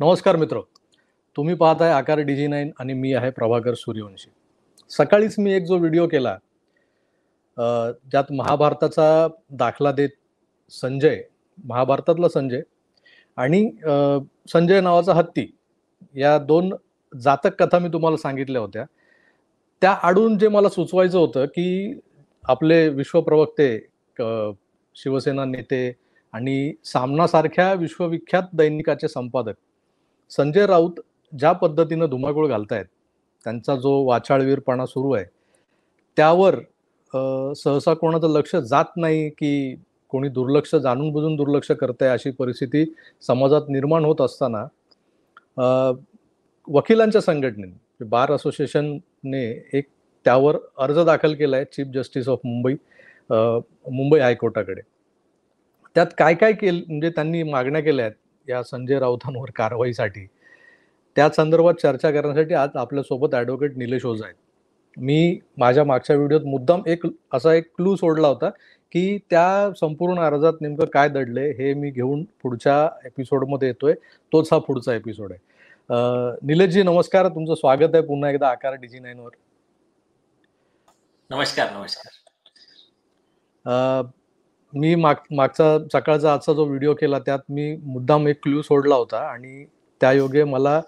नमस्कार मित्र, तुम्ही पाहताय आकार DG9 आणि मी आहे प्रभाकर सूर्यवंशी. सकाळीच मी एक जो व्हिडिओ केला ज्यात महाभारताचा दाखला देत संजय, महाभारतातला संजय आणि संजय नावाचा हत्ती या दोन जातक कथा मी तुम्हाला सांगितल्या होत्या. त्या आडून जे मला सुचवायचं होतं की आपले विश्वप्रवक्ते, शिवसेना नेते आणि सामनासारख्या विश्वविख्यात दैनिकाचे संपादक संजय राऊत ज्या पद्धतीनं धुमाकूळ घालतायत, त्यांचा जो वाचाळवीरपणा सुरू आहे, त्यावर सहसा कोणाचं लक्ष जात नाही की कोणी दुर्लक्ष, जाणून बुजून दुर्लक्ष करतंय, अशी परिस्थिती समाजात निर्माण होत असताना वकिलांच्या संघटनेने, बार असोसिएशनने एक त्यावर अर्ज दाखल केला आहे chief justice of Mumbai, Mumbai हायकोर्टाकडे. त्यात काय काय केलं, म्हणजे त्यांनी मागण्या केल्या आहेत या संजय राऊतांवर कारवाईसाठी. त्या संदर्भात चर्चा करण्यासाठी आज आपल्यासोबत ॲडव्होकेट निलेश ओझा आहेत. मी माझ्या मागच्या व्हिडिओत मुद्दाम एक क्लू सोडला होता की त्या संपूर्ण अर्जात नेमकं काय दडलंय हे मी घेऊन पुढच्या एपिसोडमध्ये येतोय. तोच हा पुढचा एपिसोड आहे. निलेशजी नमस्कार, तुमचं स्वागत आहे पुन्हा एकदा आकार DG9 वर. नमस्कार. नमस्कार. मी मागचा सकाळचा आजचा जो व्हिडिओ केला त्यात मी मुद्दाम एक क्लू सोडला होता आणि त्यायोगे मला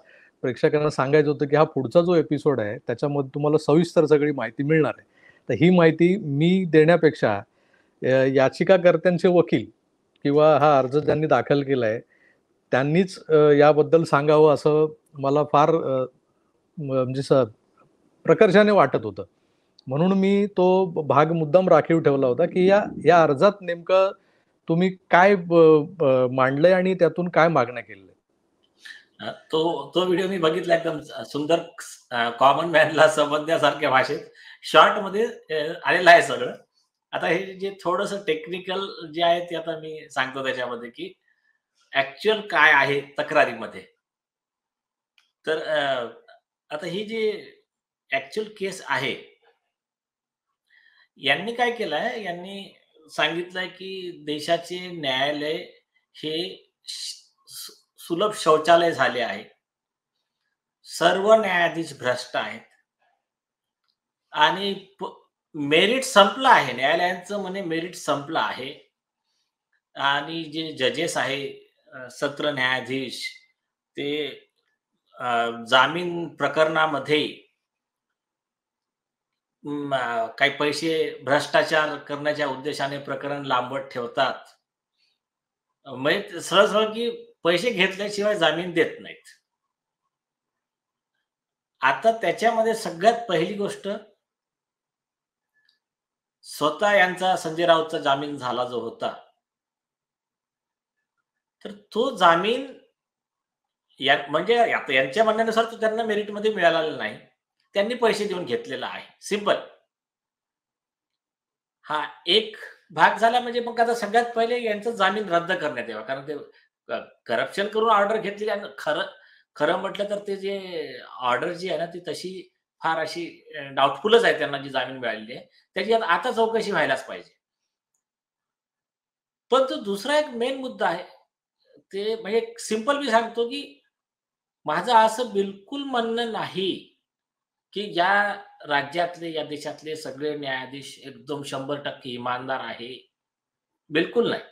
प्रेक्षकांना सांगायचं होतं की हा पुढचा जो एपिसोड आहे त्याच्यामध्ये तुम्हाला सविस्तर सगळी माहिती मिळणार आहे. तर ही माहिती मी देण्यापेक्षा याचिकाकर्त्यांचे वकील किंवा हा अर्ज ज्यांनी दाखल केला आहे त्यांनीच याबद्दल सांगावं असं मला फार म्हणजे प्रकर्षाने वाटत होतं. म्हणून मी तो भाग मुद्दाम राखीव ठेवला होता की या अर्जात नेमकं तुम्ही काय मांडलंय आणि त्यातून काय मागण्या केल्या. तो व्हिडिओ मी बघितला, एकदम सुंदर, कॉमन मॅनला समजण्यासारख्या भाषेत शॉर्ट मध्ये आलेलं आहे सगळं. आता हे जे थोडस टेक्निकल जे आहे ते आता मी सांगतो त्याच्यामध्ये की ऍक्च्युअल काय आहे तक्रारीमध्ये. तर आता ही जी ऍक्च्युअल केस आहे, यांनी काय केलंय, यांनी सांगितलंय की देशाचे न्यायालय हे सुलभ शौचालय झाले आहे, सर्व न्यायाधीश भ्रष्ट आहेत आणि मेरिट संपलं आहे, न्यायालयांचं म्हणे मेरिट संपलं आहे आणि जे जजेस आहे सत्र न्यायाधीश ते जामीन प्रकरणामध्ये काही पैसे भ्रष्टाचार करण्याच्या उद्देशाने प्रकरण लांबत ठेवतात. म्हणजे सरळ सरळ की पैसे घेतल्याशिवाय जामीन देत नाहीत. आता त्याच्यामध्ये सगळ्यात पहिली गोष्ट, स्वतः यांचा संजय राऊतचा जामीन झाला जो होता, तर तो जामीन म्हणजे आता यांच्या म्हणण्यानुसार तो त्यांना मेरिटमध्ये मिळालेला नाही, त्यांनी पैसे देऊन घेतलेला आहे. सिंपल. हा एक भाग झाला. म्हणजे मग आता सगळ्यात पहिले यांचं जामीन रद्द करण्यात यावा, कारण ते करप्शन करून ऑर्डर घेतलेली आहे. खरं म्हटलं तर ते जे ऑर्डर जी आहे ना ती तशी फार अशी डाऊटफुलच आहे. त्यांना जी जामीन मिळालेली आहे त्याची आता चौकशी व्हायलाच पाहिजे. पण तो दुसरा एक मेन मुद्दा आहे, ते म्हणजे सिंपल मी सांगतो की माझं असं बिलकुल म्हणणं नाही की या राज्यातले, या देशातले सगळे न्यायाधीश एकदम 100% इमानदार आहे. बिलकुल नाही.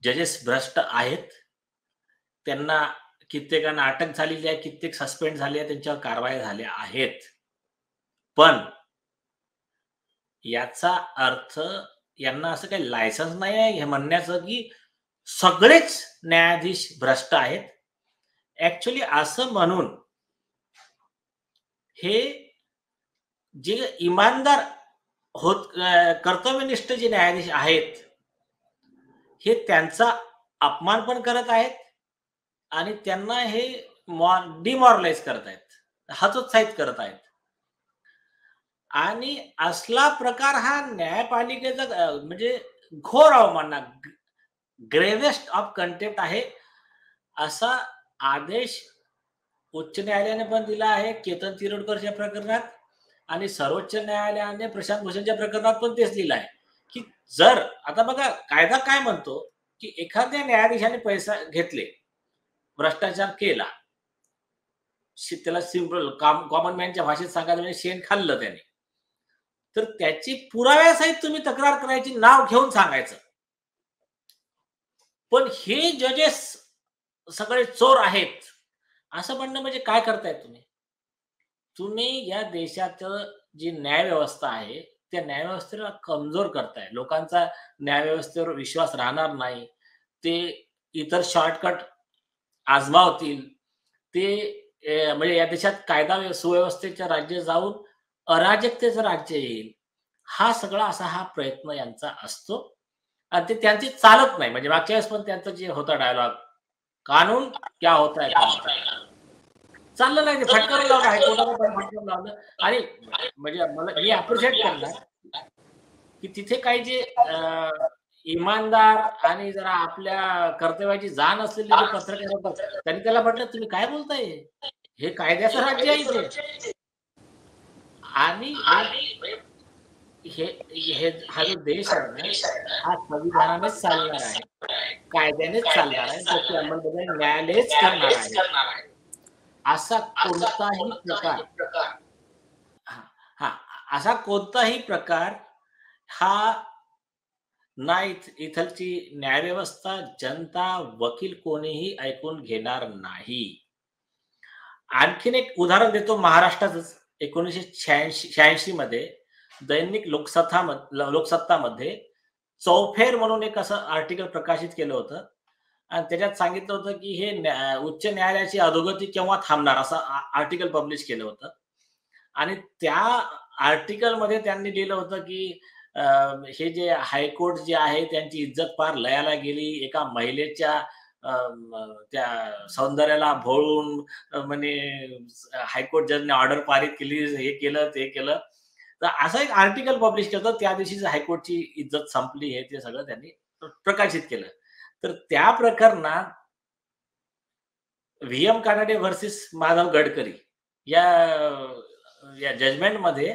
जजेस भ्रष्ट आहेत, त्यांना कित्येकांना अटक झालेली आहे, कित्येक सस्पेंड झाले आहे, त्यांच्यावर कारवाई झाल्या आहेत. पण याचा अर्थ यांना असं काही लायसन्स नाही आहे हे म्हणण्याचं की सगळेच न्यायाधीश भ्रष्ट आहेत. ऍक्च्युअली असं म्हणून हे जे इमानदार होत, कर्तव्यनिष्ठ जे न्यायाधीश आहेत हे त्यांचा अपमान पण करत आहेत आणि त्यांना हे डिमॉरलाइज करत आहेत, हतोत्साहित करत आहेत. आणि असला प्रकार हा न्यायपालिकेचा म्हणजे घोर अवमानना, ग्रेव्हेस्ट ऑफ कंटेम्प्ट आहे, असा आदेश उच्च न्यायालयाने पण दिला आहे केतन तिरोडकरच्या प्रकरणात, आणि सर्वोच्च न्यायालयाने प्रशांत भूषणच्या प्रकरणात पण तेच लिहिलं आहे की जर, आता बघा कायदा काय म्हणतो की एखाद्या न्यायाधीशाने पैसा घेतले भ्रष्टाचार केला, त्याला सिंपल कॉमन मॅनच्या भाषेत सांगायचं म्हणजे शेण खाल्लं त्याने, तर त्याची पुराव्यासहित तुम्ही तक्रार करायची, नाव घेऊन सांगायचं. पण हे जजेस सगळे चोर आहेत असं म्हणणं म्हणजे काय करताय तुम्ही? तुम्ही या देशाचं जी न्यायव्यवस्था आहे त्या न्यायव्यवस्थेला कमजोर करताय. लोकांचा न्यायव्यवस्थेवर विश्वास राहणार नाही. ते इतर शॉर्टकट आजमावतील. ते म्हणजे या देशात कायदा सुव्यवस्थेचं राज्य जाऊन अराजकतेचं राज्य येईल. हा सगळा असा हा प्रयत्न यांचा असतो आणि ते त्यांची चालत नाही. म्हणजे मागच्या वेळेस पण त्यांचं जे होता डायलॉग, कानून क्या होता है कानून, चाललं नाही. ते फटकारून लावलं, हायकोर्टाने पण फटकारून लावलं. आणि म्हणजे मी अप्रिशिएट करणार की तिथे काही जे इमानदार आणि जरा आपल्या कर्तव्याची जाण असलेले जे पत्रकार होतात, त्यांनी त्याला म्हटलं, तुम्ही काय बोलताय, हे कायद्याचं राज्य आहे इथे. आणि हे हे हा जो देश आहे ना, हा संविधानानेच चालणार आहे, कायद्यानेच चालणार आहे, त्याची अंमलबजावणी न्यायालयच करणार आहे. असा कोणताही प्रकार हा असा कोणताही प्रकार हा ना इथलची न्यायव्यवस्था, जनता, वकील कोणीही ऐकून घेणार नाही. आणखीन एक उदाहरण देतो महाराष्ट्रातच. 1986 मध्ये दैनिक लोकसत्तामध्ये चौफेर म्हणून एक असं आर्टिकल प्रकाशित केलं होतं आणि त्याच्यात सांगितलं होतं की हे उच्च न्यायालयाची अधोगती केव्हा थांबणार, असं आर्टिकल पब्लिश केलं होतं. आणि त्या आर्टिकल मध्ये त्यांनी लिहिलं होतं की हे जे हायकोर्ट जे आहे त्यांची इज्जत फार लयाला गेली. एका महिलेच्या त्या सौंदर्याला भोळून म्हणजे हायकोर्ट जजने ऑर्डर पारित केली, हे केलं ते केलं. तर असं एक आर्टिकल पब्लिश केलं. त्या दिवशीच हायकोर्टची इज्जत संपली, हे ते सगळं त्यांनी प्रकाशित केलं. तर त्या प्रकरणात व्ही.एम. कानडे व्हर्सेस माधव गडकरी या जजमेंटमध्ये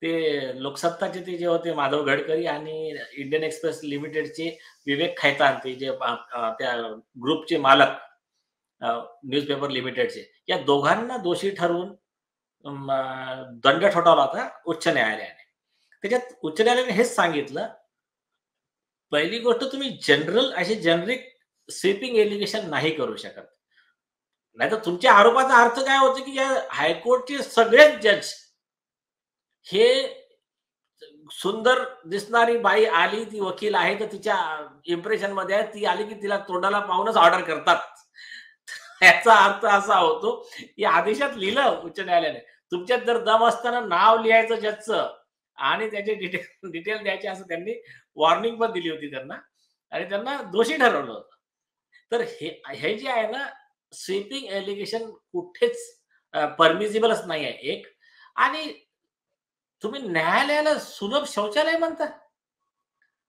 ते लोकसत्ताचे ते जे होते माधव गडकरी आणि इंडियन एक्सप्रेस लिमिटेडचे विवेक खैतान, ते जे त्या ग्रुपचे मालक न्यूजपेपर लिमिटेडचे, या दोघांना दोषी ठरवून दंड ठोठावला होता उच्च न्यायालयाने. त्याच्यात उच्च न्यायालयाने हेच सांगितलं, पहिली गोष्ट तुम्ही जनरल अशी जेनरिक स्वीपिंग एलिगेशन नाही करू शकत. नाहीतर तुमच्या आरोपाचा अर्थ काय होतो की या हायकोर्टचे सगळेच जज हे सुंदर दिसणारी बाई आली, ती वकील आहे, तर तिच्या इम्प्रेशन मध्ये आहे, ती आली की तिला तोंडाला पाहूनच ऑर्डर करतात. याचा अर्थ असा होतो की आदेशात लिहिलं उच्च न्यायालयाने, तुमच्यात जर दम असताना नाव लिहायचं जजचं आणि त्याचे डिटेल द्यायचे, असं त्यांनी वॉर्निंग पण दिली होती त्यांना आणि त्यांना दोषी ठरवलं होतं. तर हे जे आहे ना, स्वीपिंग एलिगेशन कुठेच परमिसिबलच नाही आहे एक. आणि तुम्ही न्यायालयाला सुलभ शौचालय म्हणता.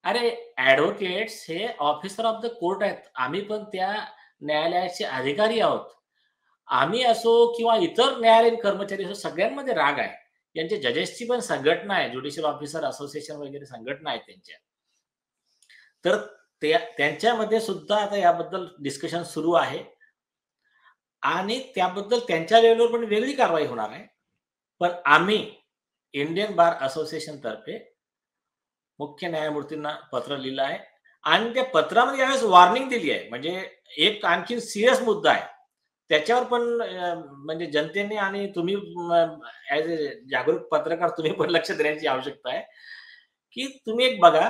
अरे ऍडव्होकेट्स हे ऑफिसर ऑफ द कोर्ट आहेत. आम्ही पण त्या न्यायालयाचे अधिकारी आहोत. आम्ही असो किंवा इतर न्यायालयीन कर्मचारी असो, सगळ्यांमध्ये राग आहे. यांच्या जजेसची पण संघटना आहे, ज्युडिशियल ऑफिसर असोसिएशन वगैरे संघटना आहेत त्यांच्या. तर त्यांच्यामध्ये सुद्धा आता याबद्दल डिस्कशन सुरू आहे आणि त्याबद्दल त्यांच्या लेवलवर पण वेगळी कारवाई होणार आहे. पण आम्ही इंडियन बार असोसिएशन तर्फे मुख्य न्यायमूर्तींना पत्र लिहिलं आहे आणि त्या पत्रामध्ये यावेळेस वॉर्निंग दिली आहे. म्हणजे एक आणखी सिरियस मुद्दा आहे, त्याच्यावर पण म्हणजे जनतेने आणि तुम्ही ऍज अ जागरूक पत्रकार तुम्ही पण लक्ष देण्याची आवश्यकता आहे. की तुम्ही एक बघा,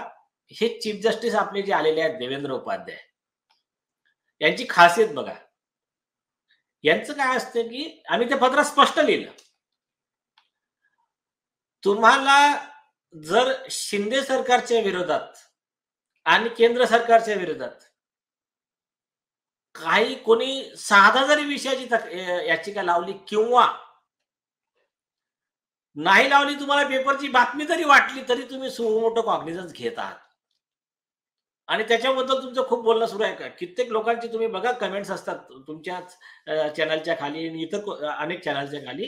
हे चीफ जस्टिस आपले जे आलेले आहेत देवेंद्र उपाध्याय, यांची खासियत बघा. यांचं काय असतं की आम्ही त्या पत्रात स्पष्ट लिहिलं, तुम्हाला जर शिंदे सरकारच्या विरोधात आणि केंद्र सरकारच्या विरोधात काही कोणी साधा जरी विषयाची याचिका लावली किंवा नाही लावली, तुम्हाला पेपरची बातमी जरी वाटली, तरी तुम्ही सुमोटो कॉग्निझन्स घेत आहात. आणि त्याच्याबद्दल तुमचं खूप बोलणं सुरू आहे. का कित्येक लोकांची तुम्ही बघा कमेंट्स असतात तुमच्याच चॅनलच्या खाली आणि इतर अनेक चॅनलच्या खाली,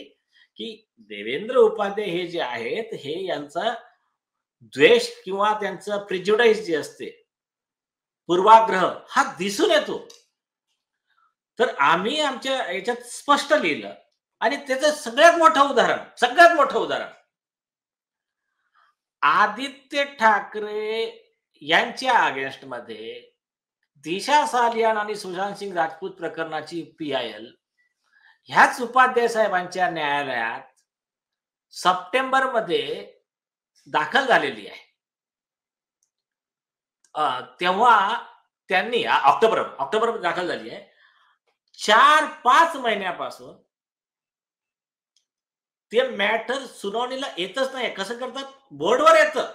की देवेंद्र उपाध्याय हे जे आहेत, हे यांचा द्वेष किंवा त्यांचं प्रिज्युडाइज जे असते, पूर्वाग्रह, हा दिसून येतो. तर आम्ही आमच्या याच्यात स्पष्ट लिहिलं आणि त्याचं सगळ्यात मोठं उदाहरण आदित्य ठाकरे यांच्या अगेन्स्ट मध्ये दिशा सालियान आणि सुशांत सिंग राजपूत प्रकरणाची PIL ह्याच उपाध्याय साहेबांच्या न्यायालयात सप्टेंबर मध्ये दाखल झालेली आहे. तेव्हा त्यांनी ऑक्टोबर दाखल झाली आहे. 4-5 महिन्यापासून ते मॅटर सुनावणीला येतच नाही. कसं करतात? बोर्डवर येतं.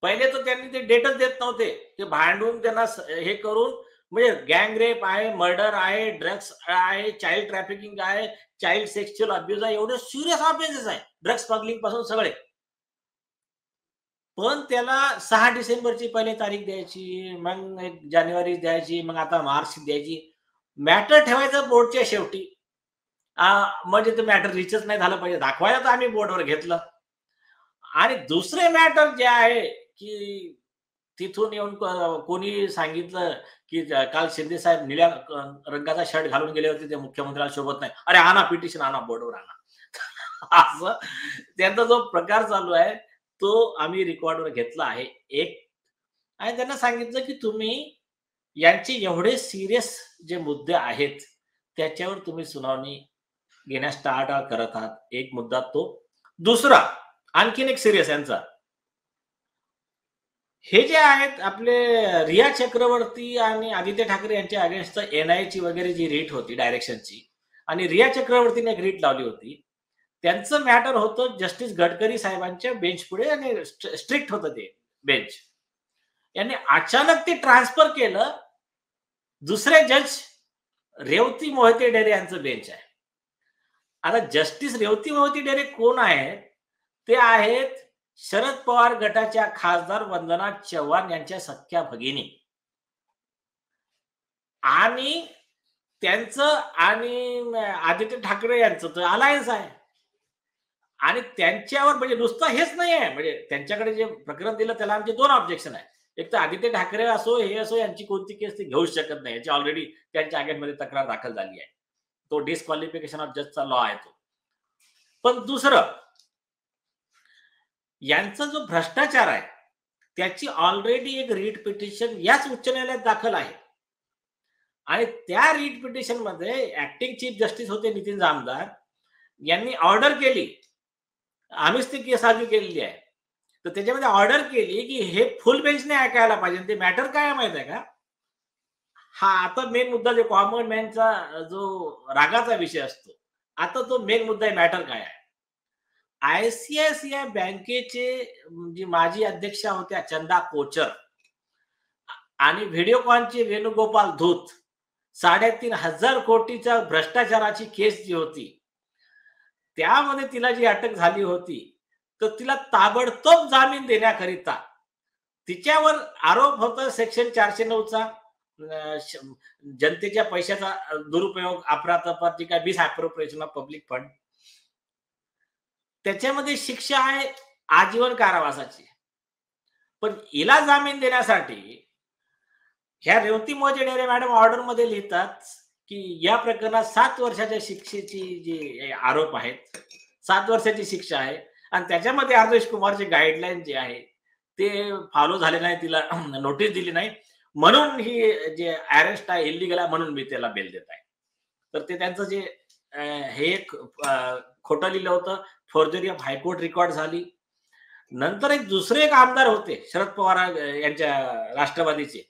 पहिले तर त्यांनी ते डेटच देत नव्हते. ते भांडून त्यांना हे करून म्हणजे गँग रेप आहे, मर्डर आहे, ड्रग्स आहे, चाइल्ड ट्रॅफिकिंग आहे, चाइल्ड सेक्शुअल अब्युज आहे, एवढे सिरियस ऑफेन्सेस आहे. ड्रग्स स्मगलिंग पासून सगळे. पण त्याला 6 डिसेंबरची पहिले तारीख द्यायची, मग 1 जानेवारी द्यायची, मग आता मार्च द्यायची. मॅटर ठेवायचं बोर्डच्या शेवटी. म्हणजे ते मॅटर रिचच नाही झालं पाहिजे. दाखवायला तर आम्ही बोर्डवर घेतलं. आणि दुसरे मॅटर जे आहे की तिथून येऊन कोणी सांगितलं की काल शिंदे साहेब निळ्या रंगाचा शर्ट घालून गेले होते, ते मुख्यमंत्र्याला शोभत नाही. अरे आणा पिटिशन आणा, बोर्डवर आणा. असं त्यांचा जो प्रकार चालू आहे तो आम्ही रेकॉर्डवर घेतला आहे एक. आणि त्यांना सांगितलं की तुम्ही यांचे एवढे सिरियस जे मुद्दे आहेत त्याच्यावर तुम्ही सुनावणी घेण्यास टाळाटाळ करत आहात. एक मुद्दा तो. दुसरा आणखीन एक सिरियस यांचा, हे जे आहेत आपले रिया चक्रवर्ती आणि आदित्य ठाकरे यांच्या अगेन्स्ट NIA ची वगैरे जी रीट होती डायरेक्शनची, आणि रिया चक्रवर्तीने एक रीट लावली होती. त्यांचं मॅटर होतं जस्टिस गडकरी साहेबांच्या बेंच पुढे आणि स्ट्रिक्ट होतं ते बेंच. यांनी अचानक ते ट्रान्सफर केलं. दुसरे जज रेवती मोहिते डेरे यांचं बेंच आहे. आता जस्टिस रेवती मोहिते डेरे कोण आहेत? ते आहेत शरद पवार गटाच्या खासदार वंदना चव्हाण यांच्या सख्या भगिनी. आणि त्यांचं आणि आदित्य ठाकरे यांचं तर अलायन्स आहे. आणि त्यांच्यावर म्हणजे नुसतं हेच नाही आहे, म्हणजे त्यांच्याकडे जे प्रकरण दिलं त्याला आमचे 2 ऑब्जेक्शन आहे. एक तर आदित्य ठाकरे असो, हे असो, यांची कोणती केस ते घेऊ शकत नाही. याची ऑलरेडी त्यांच्या अगेन्स्टमध्ये तक्रार दाखल झाली आहे. तो डिस्क्वालिफिकेशन ऑफ जजचा लॉ आहे तो. पण दुसरं, यांचा जो भ्रष्टाचार आहे त्याची ऑलरेडी एक रीट पिटिशन याच उच्च न्यायालयात दाखल आहे. आणि त्या रीट पिटिशन मध्ये ऍक्टिंग चीफ जस्टिस होते नितीन जामदार यांनी ऑर्डर केली. आम्हीच ती केस आधी केलेली आहे. तर त्याच्यामध्ये ऑर्डर केली की हे फुल बेंचने ऐकायला पाहिजे. ते मॅटर काय माहित आहे का? हा आता मेन मुद्दा जो कॉमन मॅनचा जो रागाचा विषय असतो, आता तो मेन मुद्दा आहे. मॅटर काय आहे? ICICI बँकेचे जी माजी अध्यक्षा होत्या चंदा कोचर आणि व्हिडिओकॉनचे वेणुगोपाल धूत 3,500 कोटीचा भ्रष्टाचाराची केस जी होती त्यामध्ये तिला जी अटक झाली होती, तर तिला ताबडतोब जामीन देण्याकरिता तिच्यावर आरोप होता सेक्शन 409चा जनतेच्या पैशाचा दुरुपयोग, अफरातफर, काय मिसअप्रोप्रिएशन ऑफ पब्लिक फंड. त्याच्यामध्ये शिक्षा आहे आजीवन कारावासाची. पण हिला जामीन देण्यासाठी ह्या रेवती मोहिते डेरे मॅडम ऑर्डर मध्ये लिहितात की या प्रकरणात 7 वर्षाच्या शिक्षेची जी आरोप आहेत, 7 वर्षाची शिक्षा आहे. आणि त्याच्यामध्ये आदेश कुमारचे गाईडलाईन जे आहे ते फॉलो झाले नाही, तिला नोटीस दिली नाही, म्हणून ही जे अरेस्ट आहे इलिगल आहे, म्हणून मी त्याला बेल देत आहे. तर ते त्यांचं जे हे खोटं लिहिलं होतं, फॉर्जरी ऑफ हायकोर्ट रेकॉर्ड झाली. नंतर दुसरे एक आमदार होते शरद पवार यांच्या राष्ट्रवादीचे,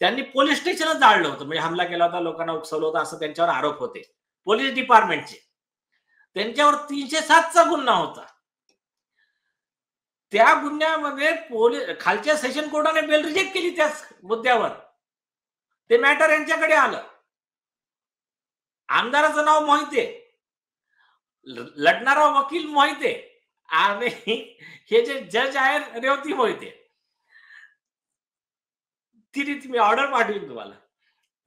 त्यांनी पोलीस स्टेशनच जाळलं होतं, म्हणजे हमला केला होता, लोकांना उकसवलं होतं, असं त्यांच्यावर आरोप होते पोलीस डिपार्टमेंटचे. त्यांच्यावर 307चा गुन्हा होता. त्या गुन्ह्यामध्ये खालच्या सेशन कोर्टाने बेल रिजेक्ट केली त्याच मुद्द्यावर. ते मॅटर यांच्याकडे आलं. आमदाराचं नाव मोहिते, लढणारा वकील मोहिते, आणि हे जे जज आहेत रेवती मोहिते. ती मी ऑर्डर पाठवीन तुम्हाला.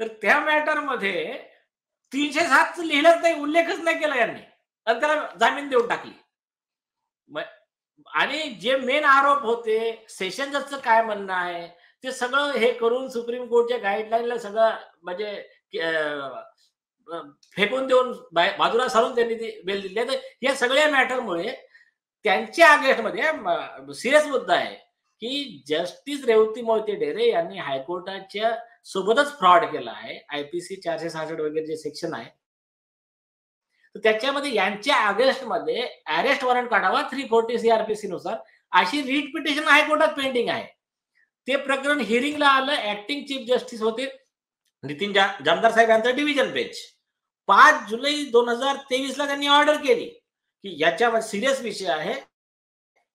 तर त्या मॅटर मध्ये 307 लिहिलंच नाही, उल्लेखच नाही केला यांनी, आणि त्याला जामीन देऊन टाकली. आणि जे मेन आरोप होते, सेशन जजचं काय म्हणणं आहे ते सगळं हे करून सुप्रीम कोर्टच्या गाईडलाईनला सगळं म्हणजे फेकून देऊन बाजूला सारून त्यांनी ती बेल दिली. तर या सगळ्या मॅटरमुळे त्यांच्या अगेन्स्टमध्ये सिरियस मुद्दा आहे की जस्टिस रेवती मोहिते डेरे यांनी हायकोर्टाच्या सोबतच फ्रॉड केला आहे. IPC 466 वगैरे जे सेक्शन आहे तर त्याच्यामध्ये यांच्या अगेन्स्टमध्ये अरेस्ट वॉरंट काढावा 340 CRPC नुसार अशी रीट पिटिशन हायकोर्टात पेंडिंग आहे. ते प्रकरण हिअरिंगला आलं. ऍक्टिंग चीफ जस्टिस होते नितीन जामदार साहेब यांचं डिव्हिजन बेंच. 5 जुलै 2023 ला त्यांनी ऑर्डर केली की याच्यामध्ये सिरियस विषय आहे,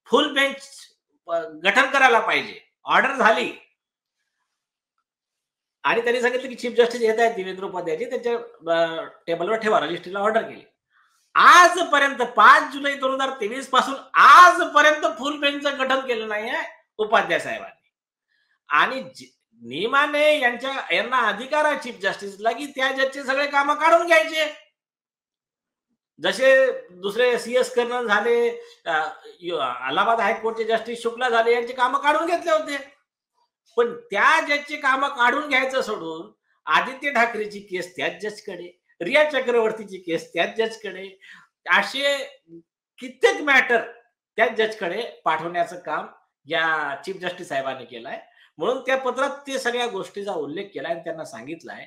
फुल बेंच गठन करायला पाहिजे. ऑर्डर झाली आणि त्यांनी सांगितलं की चीफ जस्टिस येत आहेत देवेंद्र उपाध्यायजी, त्यांच्या टेबलवर ठेवा, रजिस्ट्रीला ऑर्डर केली. आजपर्यंत 5 जुलै 2023 पासून आजपर्यंत फुल बेंचचं गठन केलं नाही आहे उपाध्याय साहेबांनी. आणि नियमाने यांना अधिकार आहे चीफ जस्टिसला की त्या जजचे सगळे कामं काढून घ्यायचे. जसे दुसरे CS कर्नल झाले, अलाहाबाद हायकोर्टचे जस्टिस शुक्ला झाले, यांचे कामं काढून घेतले होते. पण त्या जजचे कामं काढून घ्यायचं सोडून आदित्य ठाकरेची केस त्याच जजकडे, रिया चक्रवर्तीची केस त्याच जजकडे, असे कित्येक मॅटर त्याच जजकडे पाठवण्याचं काम या चीफ जस्टिस साहेबांनी केलंय. म्हणून त्या पत्रात ते सगळ्या गोष्टीचा उल्लेख केलाय आणि त्यांना सांगितलंय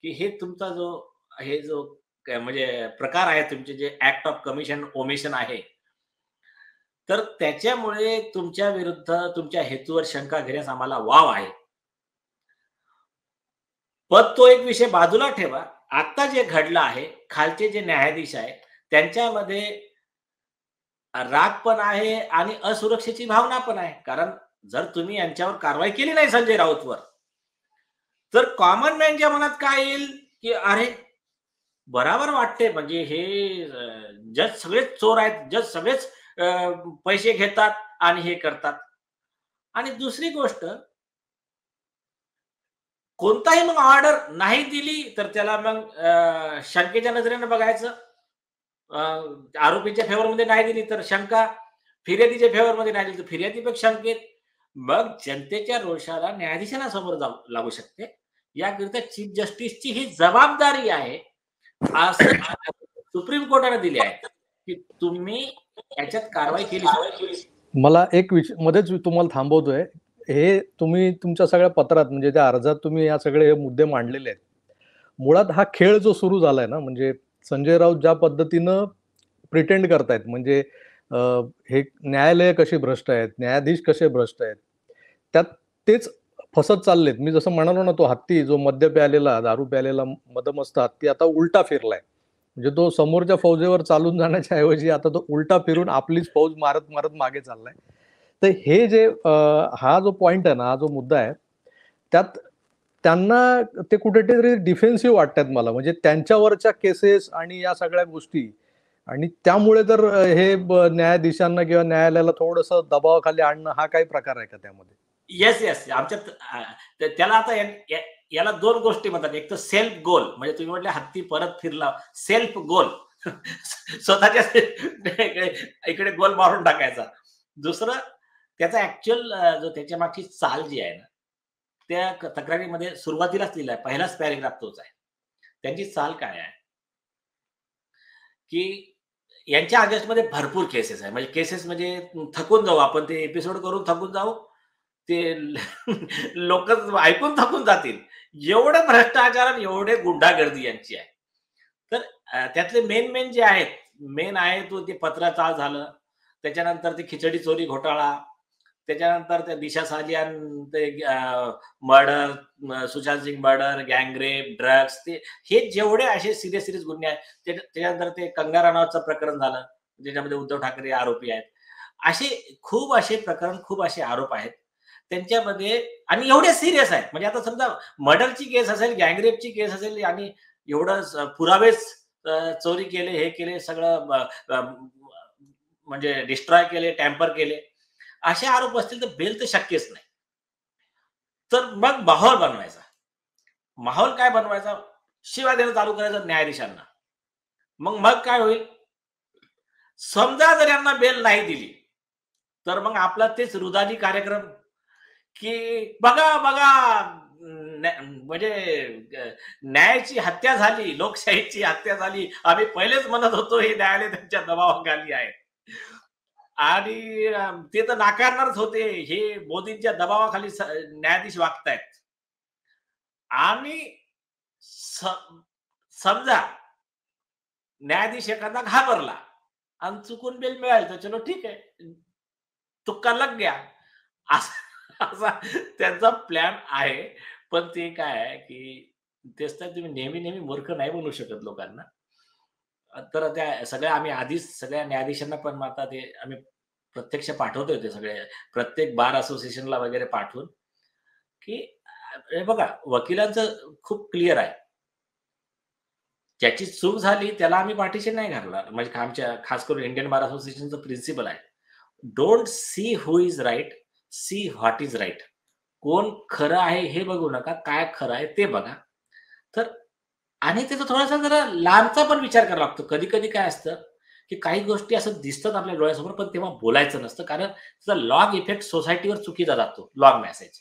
की हे तुमचा जो म्हणजे प्रकार आहे, तुमचे जे ऍक्ट ऑफ कमिशन ओमिशन आहे, तर त्याच्यामुळे तुमच्या विरुद्ध तुमच्या हेतूवर शंका घेण्यास आम्हाला वाव आहे. पण तो एक विषय बाजूला ठेवा. आता जे घडलं आहे, खालचे जे न्यायाधीश आहेत त्यांच्यामध्ये राग पण आहे आणि असुरक्षेची भावना पण आहे. कारण जर तुम्ही यांच्यावर कारवाई केली नाही संजय राऊतवर, तर कॉमन मॅनच्या मनात काय येईल की अरे बराबर वाटते, म्हणजे हे जज सगळेच चोर आहेत, जज सगळेच पैसे घेतात आणि हे करतात. आणि दुसरी गोष्ट, कोणताही मग ऑर्डर नाही दिली तर त्याला मग शंकेच्या नजरेने बघायचं. आरोपीच्या फेवरमध्ये नाही दिली तर शंका, फिर्यादीच्या फेवरमध्ये नाही दिली तर फिर्यादीपेक्षा शंकेत. मग जनतेच्या रोषाला न्यायाधीशांना समोर लागू शकते. याकरिता चीफ जस्टिसची ही जबाबदारी आहे असं सुप्रीम कोर्टाने दिली आहे की तुम्ही याच्यात कारवाई केली. मला एक मध्येच तुम्हाला थांबवतोय. हे तुम्ही तुमच्या सगळ्या पत्रात म्हणजे त्या अर्जात तुम्ही या सगळे मुद्दे मांडलेले आहेत. मुळात हा खेळ जो सुरू झालाय ना, म्हणजे संजय राऊत ज्या पद्धतीनं प्रिटेंड करतायत, म्हणजे हे न्यायालय कशी भ्रष्ट आहेत, न्यायाधीश कसे भ्रष्ट आहेत, त्यात तेच फसत चाललेत. मी जसं म्हणालो ना, तो हत्ती जो मद्य प्यालेला, दारू प्यालेला मदमस्त हत्ती आता उलटा फिरलाय. म्हणजे तो समोरच्या फौजेवर चालून जाण्याच्या ऐवजी आता तो उलटा फिरून आपलीच फौज मारत मारत मागे चाललाय. तर हे जे हा जो पॉइंट आहे ना, हा जो मुद्दा आहे, त्यात त्यांना ते कुठेतरी डिफेन्सिव्ह वाटतात मला. म्हणजे त्यांच्यावरच्या केसेस आणि या सगळ्या गोष्टी, आणि त्यामुळे जर हे न्यायाधीशांना किंवा न्यायालयाला थोडंसं दबावाखाली आणणं, हा काही प्रकार आहे का त्यामध्ये? येस आमच्यात त्याला आता याला 2 गोष्टी म्हणतात. एक तर सेल्फ गोल, म्हणजे तुम्ही म्हटले हत्ती परत फिरला, सेल्फ गोल स्वतःच्या इकडे गोल मारून टाकायचा. दुसरं, त्याचा ऍक्च्युअल जो त्याच्या मागची चाल जी आहे ना, त्या तक्रारीमध्ये सुरुवातीलाच लिहिलाय, पहिलाच पॅरेग्राफ तोच आहे. त्यांची चाल काय आहे की यांच्या अगेन्स्टमध्ये भरपूर केसेस आहे. म्हणजे केसेस म्हणजे थकून जाऊ आपण, ते एपिसोड करून थकून जाऊ, ते लोक ऐकून थकून जातील. एवढे भ्रष्टाचार आणि एवढे गुंडागर्दी यांची आहे. तर त्यातले मेन जे आहेत, मेन आहे तो ते पत्राचाळ झालं, त्याच्यानंतर ते खिचडी चोरी घोटाळा, त्याच्यानंतर ते दिशा सालियान ते murder, Sushant Singh murder, gangrape, drugs, ते हे जेवढे असे सिरियस गुन्हे आहेत, त्याच्यानंतर ते कंगना राणावतचं प्रकरण झालं, ज्याच्यामध्ये उद्धव ठाकरे आरोपी आहेत. असे खूप असे प्रकरण, खूप असे आरोप आहेत त्यांच्यामध्ये, आणि एवढे सिरियस आहेत. म्हणजे आता समजा मर्डरची केस असेल, गँगरेपची केस असेल, आणि एवढं पुरावेच चोरी केले, हे केले, सगळं म्हणजे डिस्ट्रॉय केले, टॅम्पर केले, असे आरोप असतील तर बेल तर शक्यच नाही. तर मग माहोल बनवायचा. माहोल काय बनवायचा? शिवाय देणं चालू करायचं न्यायाधीशांना. मग काय होईल? समजा जर यांना बेल नाही दिली तर मग आपला तेच रुदानी कार्यक्रम की बघा म्हणजे न्यायाची हत्या झाली, लोकशाहीची हत्या झाली, आम्ही पहिलेच म्हणत होतो हे न्यायालय त्यांच्या दबावाखाली आहे. आणि ते तर नाकारणारच होते, हे मोदींच्या दबावाखाली न्यायाधीश वागतायत. आणि समजा न्यायाधीश एखादा घाबरला आणि चुकून बेल मिळाली तर चलो ठीक आहे, तुक्का लग गया, असा त्यांचा प्लॅन आहे. पण ते काय आहे की तेच तर, तुम्ही नेहमी नेहमी मूर्ख नाही बनवू शकत लोकांना. तर त्या सगळ्या आम्ही आधीच सगळ्या न्यायाधीशांना पण आता ते आम्ही प्रत्यक्ष पाठवतोय ते सगळे, प्रत्येक बार असोसिएशनला वगैरे पाठवून, की हे बघा वकिलांचं खूप क्लिअर आहे. ज्याची चूक झाली त्याला आम्ही पाठीशी नाही घालणार. म्हणजे आमच्या खास करून इंडियन बार असोसिएशनचं प्रिन्सिपल आहे. Don't see who is right, see what is right. कोण खरं आहे हे बघू नका, काय खरं आहे ते बघा. तर आणि त्याचा थोडासा जरा लांबचा पण विचार करावा लागतो. कधी-कधी काय असतं, की काही गोष्टी असं दिसतात आपल्या डोळ्यासमोर, पण तेव्हा बोलायचं नसतं. कारण त्याचा लॉग इफेक्ट सोसायटीवर चुकीचा जातो. Log message.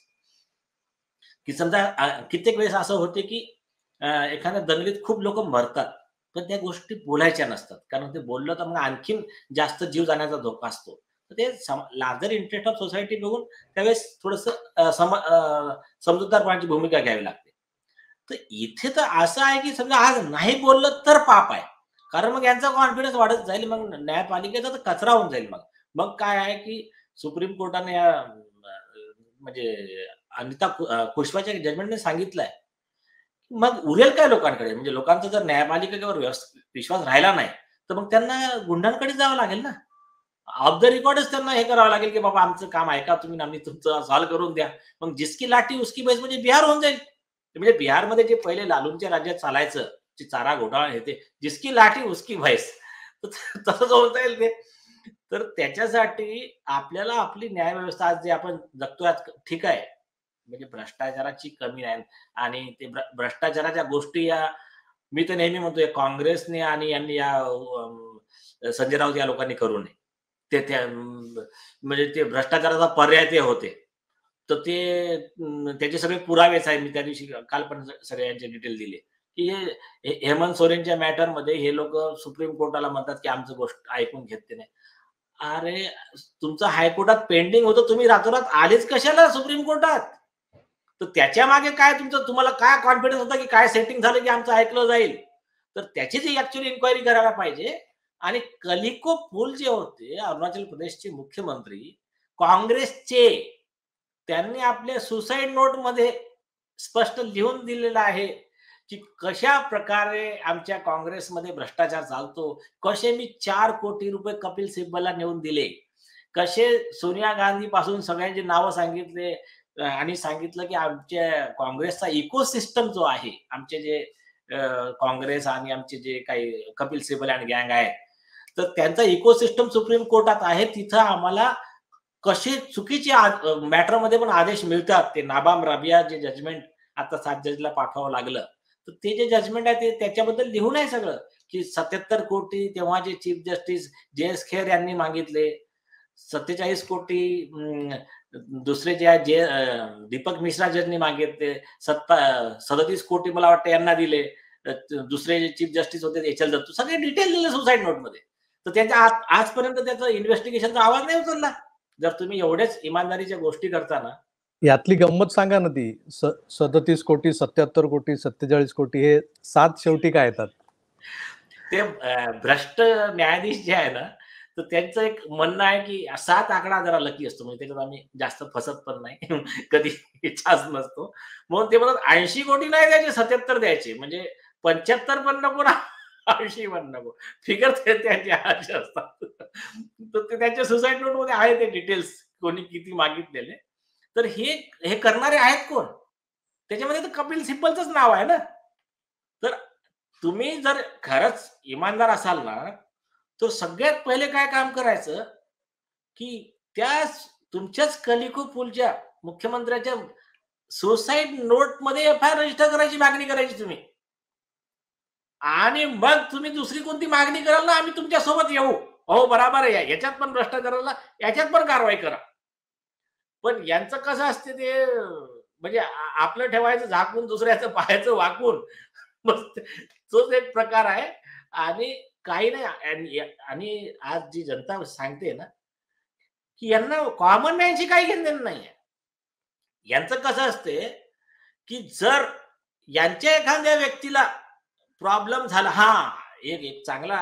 की समजा कित्येक वेळेस असं होते, की एखाद्या दंगलीत खूप लोकं मरतात. पण त्या गोष्टी बोलायच्या नसतात. कारण ते बोललं तर मग आणखीन जास्त जीव जाण्याचा धोका असतो. तर ते लार्जर इंटरेस्ट ऑफ सोसायटी बघून त्यावेळेस थोडंसं समजूतदारपणाची भूमिका घ्यावी लागते. तर इथे तर असं आहे, की समजा आज नाही बोललं तर पाप आहे. कारण मग यांचा कॉन्फिडन्स वाढत जाईल. मग न्यायपालिकेचा तर कचरा होऊन जाईल मग. मग काय आहे, की सुप्रीम कोर्टाने म्हणजे अनिता पुष्पाच्या जजमेंटने सांगितलंय. मग उरेल काय लोकांकडे? म्हणजे लोकांचा जर न्यायपालिकेवर विश्वास राहिला नाही, तर मग त्यांना गुंडांकडे जावं लागेल ना. ऑफ द रेकॉर्डच त्यांना हे करावं लागेल, की बाबा आमचं काम ऐका तुम्ही, आम्ही तुमचं सॉल्व्ह करून द्या. मग जिसकी लाठी उसकी भैंस म्हणजे बिहार होऊन जाईल. म्हणजे बिहारमध्ये जे पहिले लालूंच्या राज्यात चालायचं, जे चारा घोटाळा हे ते, जिसकी लाठी उसकी भैंस. तसंच होऊन जाईल ते. तर त्याच्यासाठी आपल्याला आपली न्यायव्यवस्था आज जे आपण जगतोय आज ठीक आहे. म्हणजे भ्रष्टाचाराची कमी नाही आणि ते भ्रष्टाचाराच्या गोष्टी या मी तर नेहमी म्हणतो काँग्रेसने आणि यांनी या संजय राऊत या लोकांनी करू नये. ते त्या म्हणजे ते भ्रष्टाचाराचा पर्याय ते होते. तर ते त्याचे सगळे पुरावेच आहेत. मी त्या दिवशी काल पण सगळ्यांचे डिटेल दिले, की हेमंत सोरेनच्या मॅटरमध्ये हे लोकं सुप्रीम कोर्टाला म्हणतात, की आमचं गोष्ट ऐकून घेत नाही. अरे, तुमचं हायकोर्टात पेंडिंग होतं. तुम्ही रातोरात आलेच कशाला सुप्रीम कोर्टात? तर त्याच्या मागे काय तुम्हाला काय कॉन्फिडन्स होता, की काय सेटिंग झालं, की आमचं ऐकलं जाईल? तर त्याचीच ॲक्चुअली इन्क्वायरी करायला पाहिजे. आणि कलिको पुल जे होते अरुणाचल प्रदेशचे मुख्यमंत्री काँग्रेसचे, त्यांनी आपल्या सुसाईड नोटमध्ये स्पष्ट लिहून दिलेलं आहे, की कशा प्रकारे आमच्या काँग्रेसमध्ये भ्रष्टाचार चालतो. कसे मी 4 कोटी रुपये कपिल सिब्बलला नेऊन दिले. कसे सोनिया गांधी पासून सगळ्यांची नावं सांगितले आणि सांगितलं, की आमच्या काँग्रेसचा इकोसिस्टम जो आहे, आमचे जे काँग्रेस आणि आमचे जे काही कपिल सिब्बल आणि गँग आहे, तर त्यांचा इकोसिस्टम सुप्रीम कोर्टात आहे. तिथं आम्हाला कसे चुकीचे मॅटरमध्ये पण आदेश मिळतात. ते नाबाम राबिया जे जजमेंट आता 7 जजला पाठवावं लागलं. तर ते जे जजमेंट आहे ते त्याच्याबद्दल लिहून आहे सगळं, की 77 कोटी तेव्हाचे चीफ जस्टिस जे.एस. खेर यांनी मागितले. 47 कोटी दुसरे जे आहेत दीपक मिश्रा जजनी मागितले. 37 कोटी मला वाटतं यांना दिले. दुसरे जे चीफ जस्टिस होते एच.एल. दत्तू सगळे डिटेल दिले सुसाईड नोटमध्ये. तर त्यांच्या आजपर्यंत त्याचा इन्व्हेस्टिगेशनचा आवाज नाही उचलला. जर तुम्ही एवढेच इमानदारीच्या गोष्टी करता ना, यातली गंमत सांगा ना ती 37 कोटी, 77 कोटी, 47 कोटी हे 7 शेवटी काय येतात? ते भ्रष्ट न्यायाधीश जे आहे ना, तर त्यांचं एक म्हणणं आहे, की 7 आकडा जरा लकी असतो. म्हणजे त्याच्यात आम्ही जास्त फसत पण नाही. कधी इच्छाच नसतो. म्हणून ते म्हणतात 80 कोटी नाही द्यायचे, 77 द्यायचे. म्हणजे 75 पण नको ना 80 पण नको. फिगर ते त्यांचे असे असतात. तर ते त्यांच्या सुसाईड नोटमध्ये आहे ते डिटेल्स कोणी किती मागितलेले. तर हे करणारे आहेत कोण? त्याच्यामध्ये तर कपिल सिब्बलचंच नाव आहे ना. तर तुम्ही जर खरंच इमानदार असाल ना, तर सगळ्यात पहिले काय काम करायचं, की त्या तुमच्याच कलिको पूलच्या मुख्यमंत्र्याच्या सुसाईड नोटमध्ये एफ-आय-आर रजिस्टर करायची मागणी करायची तुम्ही. आणि मग तुम्ही दुसरी कोणती मागणी कराल ना, आम्ही तुमच्या सोबत येऊ. हो, बरोबर आहे. याच्यात पण भ्रष्टाचाराला याच्यात पण कारवाई करा. पण यांचं कसं असते ते म्हणजे आपलं ठेवायचं झाकून दुसऱ्याचं पाहायचं वाकून. मग तोच एक प्रकार आहे. आणि काही नाही. आणि आज जी जनता सांगते ना, की यांना कॉमन मॅनशी काही घेणं-देणं नाहीये. यांचं कसं असते, की जर यांच्या एखाद्या व्यक्तीला प्रॉब्लेम झाला, एक एक चांगला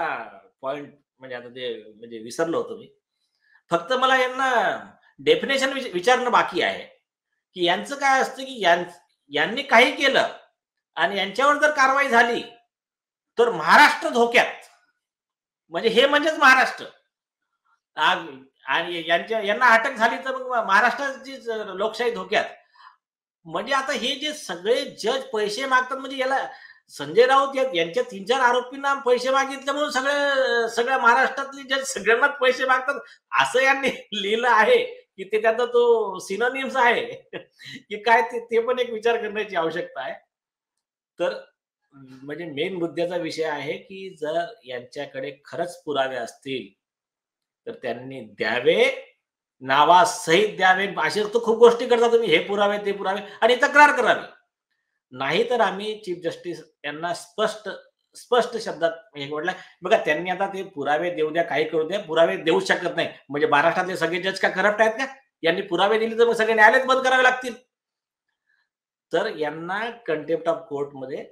पॉइंट म्हणजे आता ते म्हणजे विसरलो होतो मी. फक्त मला यांना डेफिनेशन विचारणं बाकी आहे, की यांचं काय असतं, की यांनी काही केलं आणि यांच्यावर जर कारवाई झाली, तर महाराष्ट्र धोक्यात. म्हणजे हे म्हणजेच महाराष्ट्र. आणि यांना अटक झाली तर मग महाराष्ट्राची लोकशाही धोक्यात. म्हणजे आता हे जे सगळे जज पैसे मागतात, म्हणजे याला संजय राऊत यांच्या 3-4 आरोपींना पैसे मागितले म्हणून सगळ्या महाराष्ट्रातले जज सगळ्यांनाच पैसे मागतात, असं यांनी लिहिलं आहे, की ते त्याचा तो सिनोनिम्स आहे, की काय ते पण एक विचार करण्याची आवश्यकता आहे. तर म्हणजे मेन मुद्द्याचा विषय आहे, की जर यांच्याकडे खरंच पुरावे असतील, तर त्यांनी द्यावे, नावासहित द्यावे. असे तर खूप गोष्टी करता तुम्ही, हे पुरावे, ते पुरावे, आणि तक्रार करावी. नाहीतर आम्ही चीफ जस्टिस यांना स्पष्ट स्पष्ट शब्दात हे म्हटलं. बघा, त्यांनी आता ते पुरावे देऊ द्या, काही करू द्या, पुरावे देऊ शकत नाही. म्हणजे महाराष्ट्रातले सगळे जज का करप्ट आहेत का? यांनी पुरावे दिले तर मग सगळे न्यायालयच बंद करावे लागतील. तर यांना कंटेम्प्ट ऑफ कोर्टमध्ये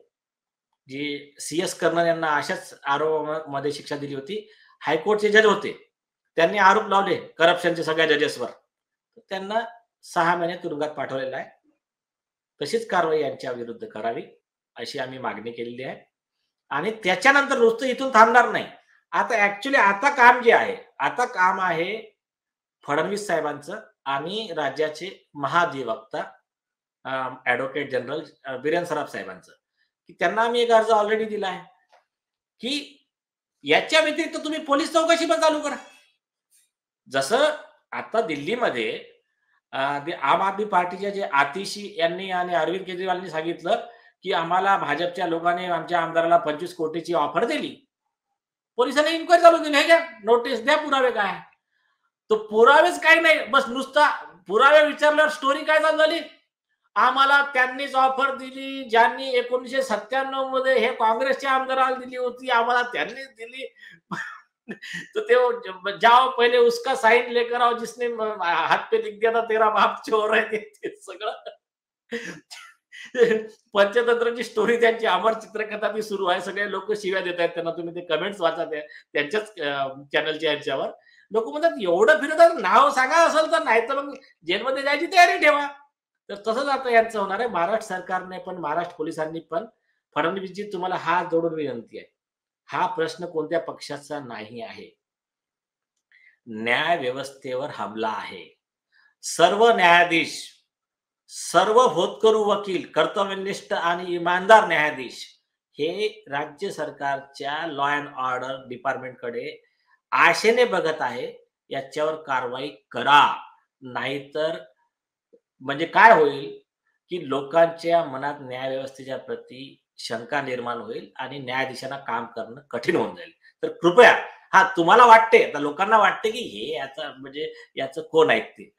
जी CS कर्नल यांना अशाच आरोपामध्ये शिक्षा दिली होती. हायकोर्टचे जज होते. त्यांनी आरोप लावले करप्शनचे सगळ्या जजेसवर. त्यांना 6 महिने तुरुंगात पाठवलेलं आहे. तशीच कारवाई यांच्या विरुद्ध करावी, अशी आम्ही मागणी केलेली आहे. आणि त्याच्यानंतर नुसतं इथून थांबणार नाही. आता ऍक्च्युली आता काम जे आहे, आता काम आहे फडणवीस साहेबांचं आणि राज्याचे महाधिवक्ता ॲडव्होकेट जनरल बिरेन सराफ साहेबांचं, की त्यांना आम्ही एक अर्ज ऑलरेडी दिला आहे, की याच्या व्यतिरिक्त तुम्ही पोलीस चौकशी पण चालू करा. जसं आता दिल्लीमध्ये आम आदमी पार्टीचे जे आतिशी यांनी आणि अरविंद केजरीवालांनी सांगितलं, की आम्हाला भाजपच्या लोकांनी आमच्या आमदाराला 25 कोटीची ऑफर दिली. पोलिसांनी इन्क्वायरी चालू केली. हे घ्या, नोटीस द्या, पुरावे काय. तो पुरावेच काही नाही, बस नुसता पुरावे विचारल्यावर स्टोरी काय चालू झाली. आम्हाला त्यांनीच ऑफर दिली, ज्यांनी 1997 मध्ये हे काँग्रेसच्या आमदाराला दिली होती, आम्हाला त्यांनीच दिली. तो ते जाओ पहिले उसका साइन लेकर आओ जिसने हात पे लिख दिया था तेरा बाप चोर है, ते सगळं पंचतंत्राची स्टोरी त्यांची अमर चित्रकथा ती सुरू आहे. सगळे लोक शिव्या देत आहेत त्यांना. तुम्ही ते कमेंट्स वाचा त्यांच्याच चॅनलच्या यांच्यावर. लोक म्हणतात एवढं फिरतात, नाव सांगा असेल तर, नाही तर मग जेलमध्ये जायची तयारी ठेवा. तर तसंच आता यांचं होणार आहे. महाराष्ट्र सरकारने पण, महाराष्ट्र पोलिसांनी पण, फडणवीसजी तुम्हाला हात जोडून विनंती आहे, हा प्रश्न कोणत्या पक्षाचा नाही आहे. न्याय व्यवस्थेवर हमला आहे. सर्व न्यायाधीश, सर्व होतकरू वकील, कर्तव्यनिष्ठ आणि इमानदार न्यायाधीश हे राज्य सरकारच्या लॉ अँड ऑर्डर डिपार्टमेंटकडे आशेने बघत आहे. याच्यावर कारवाई करा, नाहीतर म्हणजे काय होईल, की लोकांच्या मनात न्याय व्यवस्थेच्या प्रती शंका निर्माण होईल आणि न्यायाधीशांना काम करणं कठीण होऊन जाईल. तर कृपया, तुम्हाला वाटते, आता लोकांना वाटते, की हे याचा म्हणजे याचं कोण ऐकते.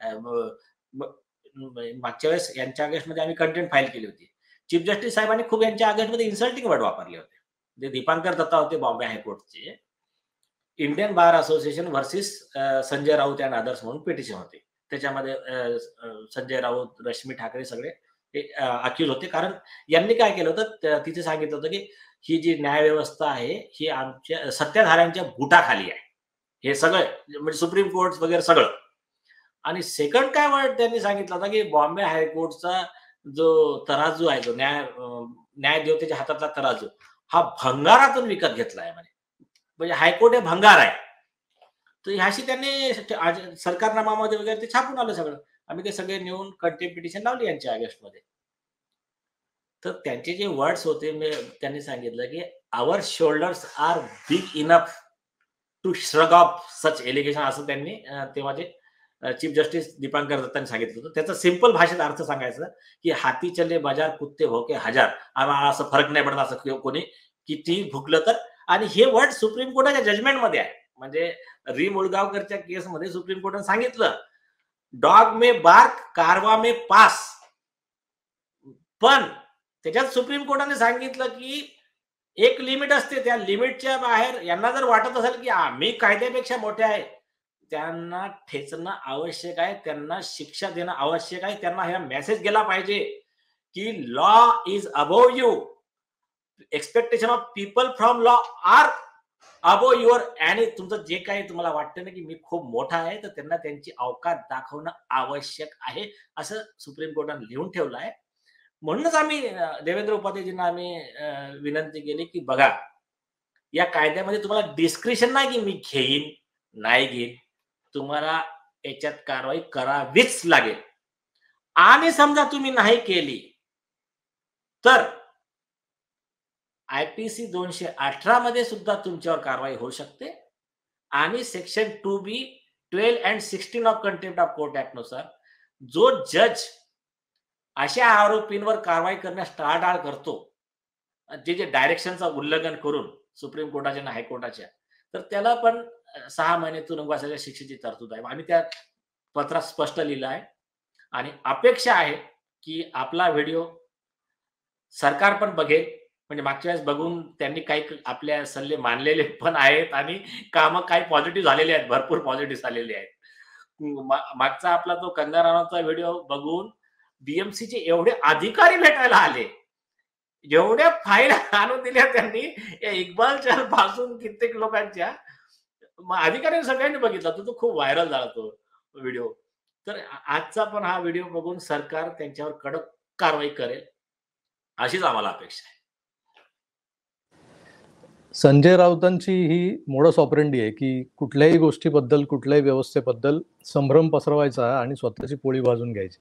मागच्या वेळेस यांच्या अगेन्स्टमध्ये आम्ही कंटेंट फाईल केली होती. चीफ जस्टिस साहेबांनी खूप यांच्या अगेन्स्टमध्ये इन्सल्टिंग वर्ड वापरले होते. ते दीपांकर दत्ता होते बॉम्बे हायकोर्टचे. Indian bar association versus Sanjay Raut and others म्हणून पिटिशन होते. त्याच्यामध्ये संजय राऊत, रश्मी ठाकरे सगळे अक्यूज होते. कारण यांनी काय केलं होतं, तिथे सांगितलं होतं, की ही जी न्याय व्यवस्था आहे ही आमच्या सत्ताधाऱ्यांच्या बुटाखाली आहे. हे सगळं म्हणजे सुप्रीम कोर्ट वगैरे सगळं. आणि सेकंड काय वर्ड त्यांनी सांगितलं होता, की बॉम्बे हायकोर्टचा जो तराजू आहे, जो न्यायदेवतेच्या हातातला तराजू, हा भंगारातून विकत घेतला आहे. म्हणजे हायकोर्ट हे भंगार आहे. तर ह्याशी त्यांनी सरकारनामामध्ये वगैरे ते छापून आलं सगळं. आम्ही ते सगळे नेऊन कंटेम्प्ट पिटिशन लावली यांच्या अगेन्स्टमध्ये. तर त्यांचे जे वर्ड्स होते, त्यांनी सांगितलं, की our shoulders are big enough to shrug off such allegation, असं त्यांनी तेव्हा जे चीफ जस्टिस दीपांकर दत्तांनी सांगितलं होतं. त्याचा सिंपल भाषेत अर्थ सांगायचं, की हाती चले बाजार कुत्ते भोके हजार, आम्हाला असं फरक नाही पडत, असं कोणी किती भुकलं तर. आणि हे वर्ड सुप्रीम कोर्टाच्या जजमेंटमध्ये आहे. म्हणजे री मुळगावकरच्या केसमध्ये सुप्रीम कोर्टाने सांगितलं, डॉग मे बार्क कारवा मे पास. पण त्याच्यात सुप्रीम कोर्टाने सांगितलं की एक लिमिट असते, त्या लिमिटच्या बाहेर यांना जर वाटत असेल की आम्ही कायद्यापेक्षा मोठे आहे, त्यांना ठेचणं आवश्यक आहे, त्यांना शिक्षा देणं आवश्यक आहे. त्यांना हा मेसेज गेला पाहिजे की law is above you. Expectation of people from law are above your. आणि तुमचं जे काही तुम्हाला वाटतं ना की मी खूप मोठा आहे, तर त्यांना त्यांची अवकात दाखवणं आवश्यक आहे, असं सुप्रीम कोर्टाने लिहून ठेवलं आहे. म्हणूनच आम्ही देवेंद्र उपाध्यायजींना आम्ही विनंती केली की बघा, या कायद्यामध्ये तुम्हाला डिस्क्रिशन नाही की मी घेईन नाही घेईन, तुम्हाला याच्यात कारवाई करावीच लागेल. आणि समजा तुम्ही नाही केली तर आयपीसी 218 मध्ये सुद्धा तुमच्यावर कारवाई होऊ शकते. आणि section 2B 12 and 16 of contempt of court act नुसार जो जज अशा आरोपींवर कारवाई करण्यास टाळाटाळ करतो, जे डायरेक्शनचं उल्लंघन करून सुप्रीम कोर्टाच्या आणि हायकोर्टाच्या, तर त्याला पण 6 महिने तुरुंगवासाच्या शिक्षेची तरतूद आहे. आम्ही त्या पत्रात स्पष्ट लिहिलं आहे. आणि अपेक्षा आहे की आपला व्हिडिओ सरकार पण बघेल. म्हणजे मागच्या वेळेस बघून त्यांनी काही आपल्या सल्ले मानलेले पण आहेत आणि कामं काही पॉझिटिव्ह झालेले आहेत, भरपूर पॉझिटिव्ह झालेले आहेत. मागचा आपला तो कंगना राणावतचा व्हिडिओ बघून बीएमसीचे एवढे अधिकारी भेटायला आले, एवढ्या फाईल आणून दिल्या त्यांनी या इक्बाल पासून कित्येक लोकांच्या. अधिकाऱ्यांनी सगळ्यांनी बघितला तो खूप व्हायरल झाला तो व्हिडिओ. तर आजचा पण हा व्हिडिओ बघून सरकार त्यांच्यावर कडक कारवाई करेल, अशीच आम्हाला अपेक्षा आहे. संजय राऊतांची ही मोडस ऑपरेंडी आहे की कुठल्याही गोष्टीबद्दल, कुठल्याही व्यवस्थेबद्दल संभ्रम पसरवायचा आणि स्वतःची पोळी भाजून घ्यायची.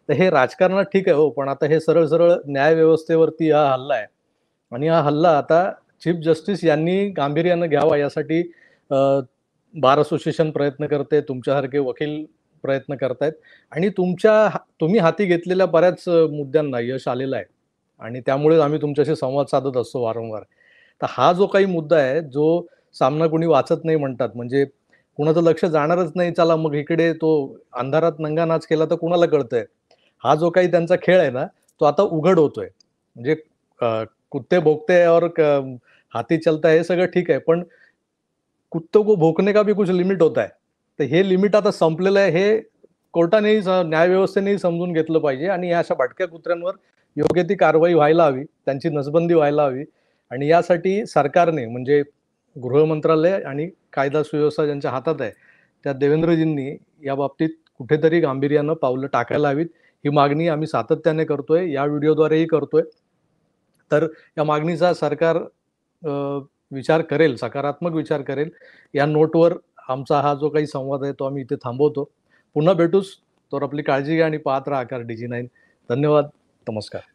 तर हे राजकारणात ठीक आहे हो, पण आता हे सरळ सरळ न्याय व्यवस्थेवरती हा हल्ला आहे. आणि हा हल्ला आता चीफ जस्टिस यांनी गांभीर्यानं घ्यावा यासाठी बार असोसिएशन प्रयत्न करते, तुमच्यासारखे वकील प्रयत्न करतायत. आणि तुम्ही हाती घेतलेल्या बऱ्याच मुद्द्यांना यश आलेलं आहे. आणि त्यामुळे आम्ही तुमच्याशी संवाद साधत असतो वारंवार. तर हा जो काही मुद्दा आहे, जो सामना कोणी वाचत नाही म्हणतात, म्हणजे कुणाचं लक्ष जाणारच नाही, चला मग इकडे तो अंधारात नंगा नाच केला तर कुणाला कळतंय. हा जो काही त्यांचा खेळ आहे ना, तो आता उघड होतोय. म्हणजे कुत्ते भोकते और हाथी चलता हे सगळं ठीक आहे, पण कुत्तों को भोकने का भी कुछ लिमिट होता है. तर हे लिमिट आता संपलेलं आहे, हे कोर्टानेही न्यायव्यवस्थेनेही समजून घेतलं पाहिजे. आणि या अशा भटक्या कुत्र्यांवर योग्य ती कारवाई व्हायला हवी, त्यांची नसबंदी व्हायला हवी. आणि यासाठी सरकारने, म्हणजे गृह मंत्रालय आणि कायदा सुव्यवस्था ज्यांच्या हातात आहे, त्या देवेंद्रजींनी या बाबतीत कुठेतरी गांभीर्यानं पावलं टाकायला हवीत. ही मागणी आम्ही सातत्याने करतोय, या व्हिडिओद्वारेही करतोय. तर या मागणीचा सरकार विचार करेल, सकारात्मक विचार करेल. या नोटवर आमचा हा जो काही संवाद आहे तो आम्ही इथे थांबवतो. पुन्हा भेटूच. तर आपली काळजी घ्या आणि पाहत राहा आकार DG9. धन्यवाद. नमस्कार.